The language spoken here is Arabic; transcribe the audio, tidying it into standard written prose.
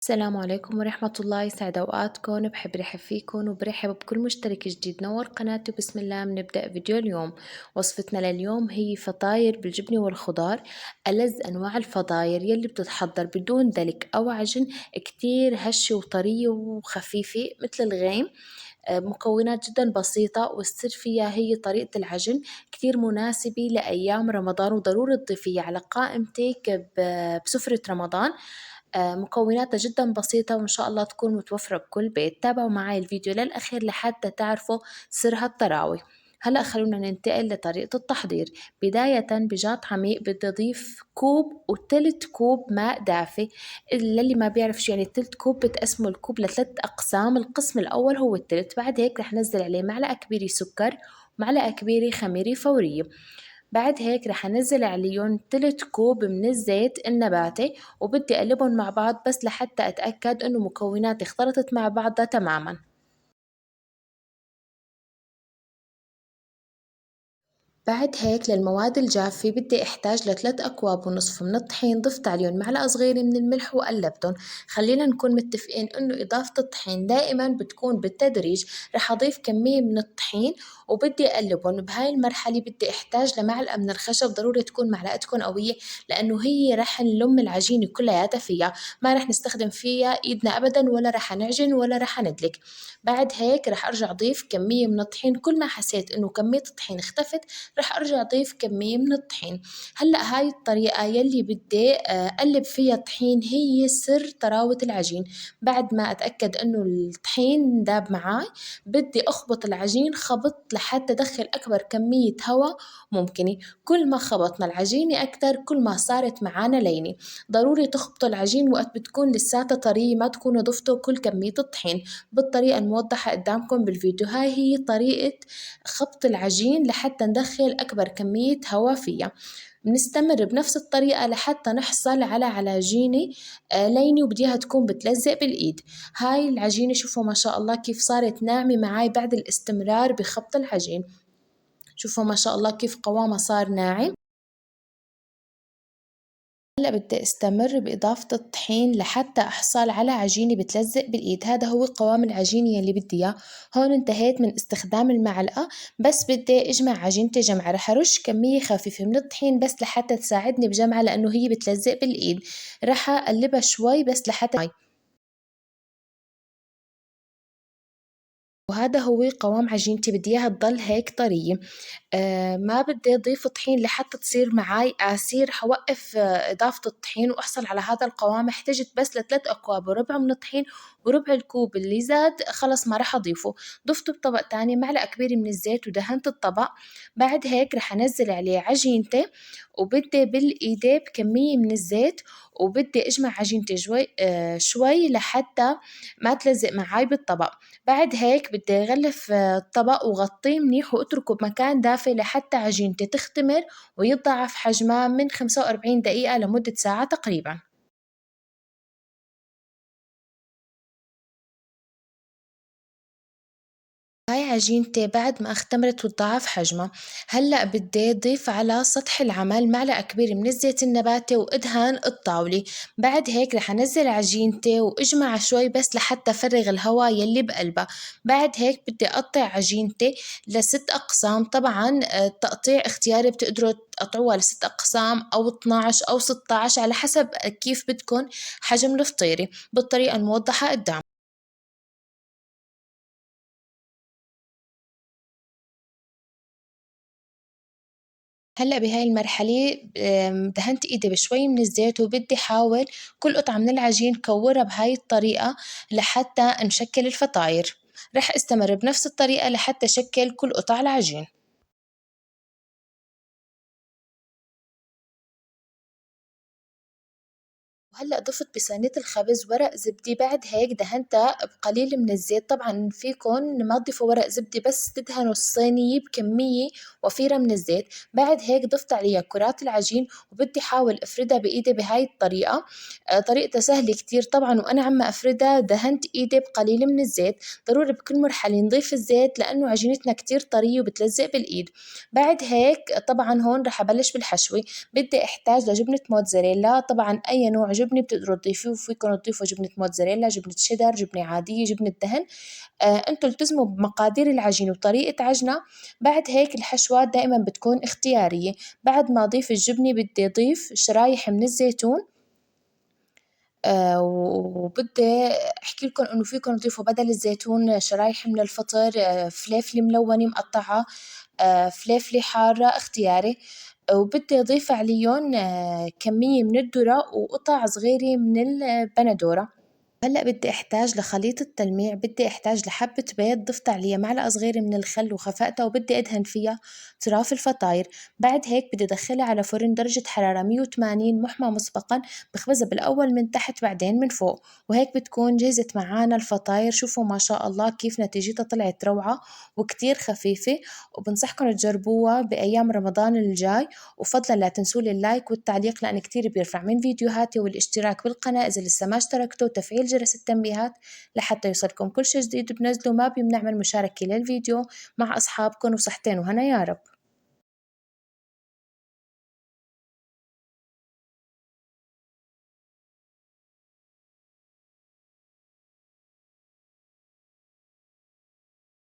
السلام عليكم ورحمة الله، يسعد أوقاتكم. بحب رحب فيكم وبرحب بكل مشترك جديد نور قناتي. بسم الله بنبدأ فيديو اليوم. وصفتنا لليوم هي فطاير بالجبنة والخضار، ألذ أنواع الفطاير يلي بتتحضر بدون دلك أو عجن، كتير هشة وطرية وخفيفة مثل الغيم. مكونات جدا بسيطة، والسر فيها هي طريقة العجن، كتير مناسبة لأيام رمضان وضروري تضيفيها على قائمتك بسفرة رمضان. مكوناتها جدا بسيطة وإن شاء الله تكون متوفرة بكل بيت. تابعوا معي الفيديو للأخير لحتى تعرفوا سر هالطراوة. هلأ خلونا ننتقل لطريقة التحضير. بداية بجاط عميق بدي أضيف كوب وتلت كوب ماء دافي. اللي ما بيعرف شو يعني تلت كوب، بتقسموا الكوب لثلاث أقسام، القسم الأول هو التلت. بعد هيك رح نزل عليه معلقة كبيرة سكر ومعلقة كبيرة خميرة فورية. بعد هيك رح أنزل عليهم تلت كوب من الزيت النباتي، وبدي أقلبهم مع بعض بس لحتى أتأكد إنه مكوناتي اختلطت مع بعضها تماماً. بعد هيك للمواد الجافة بدي احتاج لثلاث أكواب ونصف من الطحين، ضفت عليهم معلقة صغيرة من الملح وقلبتهم. خلينا نكون متفقين إنه إضافة الطحين دائما بتكون بالتدريج. رح أضيف كمية من الطحين وبدي أقلبهم. بهاي المرحلة بدي احتاج لمعلقة من الخشب، ضروري تكون معلقتكم قوية لأنه هي رح نلم العجينة كلياتها فيها، ما رح نستخدم فيها إيدنا أبدا، ولا رح نعجن ولا رح ندلك. بعد هيك رح أرجع أضيف كمية من الطحين، كل ما حسيت إنه كمية الطحين اختفت رح أرجع أضيف كمية من الطحين. هلأ هاي الطريقة يلي بدي أقلب فيها الطحين هي سر طراوة العجين. بعد ما أتأكد إنه الطحين داب معاي بدي أخبط العجين خبط لحتى أدخل أكبر كمية هواء ممكنة. كل ما خبطنا العجينة أكتر كل ما صارت معانا لينة. ضروري تخبطوا العجين وقت بتكون لساتها طرية، ما تكونوا ضفتوا كل كمية الطحين. بالطريقة الموضحة قدامكم بالفيديو، هاي هي طريقة خبط العجين لحتى ندخل أكبر كمية هواء فيها. بنستمر بنفس الطريقة لحتى نحصل على عجينة لينة وبديها تكون بتلزق بالإيد. هاي العجينة شوفوا ما شاء الله كيف صارت ناعمة معاي بعد الاستمرار بخبط العجين. شوفوا ما شاء الله كيف قوامها صار ناعم. هلا بدي استمر بإضافة الطحين لحتى أحصل على عجينة بتلزق بالإيد. هذا هو قوام العجينة يلي بدي إياه. هون انتهيت من استخدام المعلقة، بس بدي أجمع عجينتي جمعة. رح أرش كمية خفيفة من الطحين بس لحتى تساعدني بجمعها لأنه هي بتلزق بالإيد. رح أقلبها شوي بس لحتى وهذا هو قوام عجينتي، بدي إياها تضل هيك طرية. ما بدي أضيف طحين لحتى تصير معاي قاسية. رح أوقف إضافة الطحين وأحصل على هذا القوام. احتجت بس لثلاث أكواب وربع من الطحين، وربع الكوب اللي زاد خلص ما رح أضيفه. ضفته بطبق تاني معلقة كبيرة من الزيت ودهنت الطبق. بعد هيك رح أنزل عليه عجينتي، وبدي بالإيدي بكمية من الزيت، وبدي أجمع عجينتي شوي شوي لحتى ما تلزق معاي بالطبق. بعد هيك بدي أغلف الطبق وغطيه منيح واتركه بمكان دافي لحتى عجينتي تختمر ويتضاعف حجمها من 45 دقيقة لمدة ساعة تقريبا. هاي عجينتي بعد ما اختمرت وتضاعف حجمها. هلأ بدي أضيف على سطح العمل معلقة كبيرة من الزيت النباتي وأدهن الطاولة. بعد هيك رح أنزل عجينتي وأجمع شوي بس لحتى أفرغ الهواء يلي بقلبها. بعد هيك بدي أقطع عجينتي لست أقسام. طبعا التقطيع اختياري، بتقدروا تقطعوها لست أقسام أو 12 أو 16 على حسب كيف بدكن حجم الفطيرة، بالطريقة الموضحة قدام. هلأ بهاي المرحلة دهنت إيدي بشوي من الزيت، وبدي حاول كل قطعة من العجين كورها بهاي الطريقة لحتى نشكل الفطاير. رح استمر بنفس الطريقة لحتى شكل كل قطع العجين. وهلأ ضفت بصينية الخبز ورق زبدة. بعد هيك دهنتها بقليل من الزيت. طبعا فيكن ما تضيفوا ورق زبدة، بس تدهنوا الصينية بكمية وفيرة من الزيت. بعد هيك ضفت عليها كرات العجين، وبدي حاول افردها بايدي بهاي الطريقة. طريقتها سهلة كتير طبعا. وانا عم افردها دهنت ايدي بقليل من الزيت. ضروري بكل مرحلة نضيف الزيت لانه عجينتنا كتير طرية وبتلزق بالايد. بعد هيك طبعا هون رح ابلش بالحشوة. بدي احتاج لجبنة موتزاريلا، طبعا اي نوع جبنة جبنة بتقدروا تضيفوه، فيكم تضيفوا جبنة موتزاريلا، جبنة شيدر، جبنة عادية، جبنة دهن. انتوا التزموا بمقادير العجين وطريقة عجنها. بعد هيك الحشوة دائما بتكون اختيارية. بعد ما أضيف الجبنة بدي أضيف شرايح من الزيتون. وبدي أحكي لكم إنه فيكم تضيفوا بدل الزيتون شرايح من الفطر، فليفلة ملونة مقطعة، فليفلة حارة اختياري. وبدي أضيف عليهم كمية من الذرة وقطع صغيرة من البندورة. هلأ بدي أحتاج لخليط التلميع، بدي أحتاج لحبة بيض ضفت عليها معلقة صغيرة من الخل وخفقتها، وبدي أدهن فيها أطراف الفطاير. بعد هيك بدي أدخلها على فرن درجة حرارة 180 محمى مسبقا، بخبزها بالأول من تحت بعدين من فوق، وهيك بتكون جهزت معانا الفطاير. شوفوا ما شاء الله كيف نتيجتها طلعت روعة وكتير خفيفة، وبنصحكم تجربوها بأيام رمضان الجاي. وفضلا لا تنسوا اللايك والتعليق لأن كتير بيرفع من فيديوهاتي، والاشتراك بالقناة إذا لسه ما اشتركتوا، وتفعيل جرس التنبيهات لحتى يوصلكم كل شي جديد بنزله. ما بيمنع من المشاركة للفيديو مع أصحابكم، وصحتين وهنا يا رب.